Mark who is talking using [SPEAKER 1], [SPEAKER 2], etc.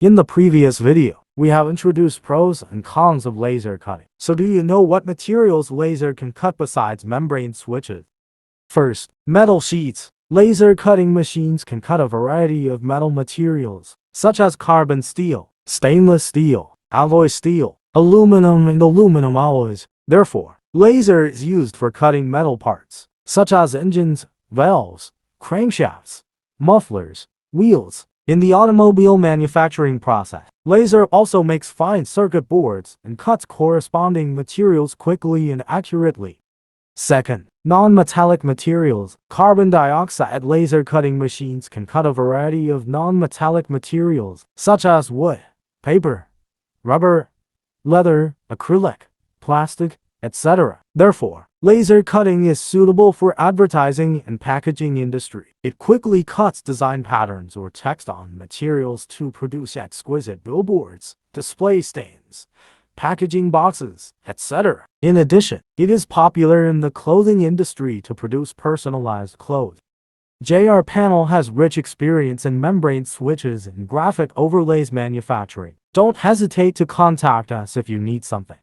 [SPEAKER 1] In the previous video, we have introduced pros and cons of laser cutting. So do you know what materials laser can cut besides membrane switches? First, metal sheets. Laser cutting machines can cut a variety of metal materials, such as carbon steel, stainless steel, alloy steel, aluminum and aluminum alloys. Therefore, laser is used for cutting metal parts, such as engines, valves, crankshafts, mufflers, wheels. In the automobile manufacturing process, laser also makes fine circuit boards and cuts corresponding materials quickly and accurately. Second, non-metallic materials. Carbon dioxide laser cutting machines can cut a variety of non-metallic materials, such as wood, paper, rubber, leather, acrylic, plastic, etc. Therefore, laser cutting is suitable for advertising and packaging industry. It quickly cuts design patterns or text on materials to produce exquisite billboards, display stands, packaging boxes, etc. In addition, it is popular in the clothing industry to produce personalized clothes. JRPanel has rich experience in membrane switches and graphic overlays manufacturing. Don't hesitate to contact us if you need something.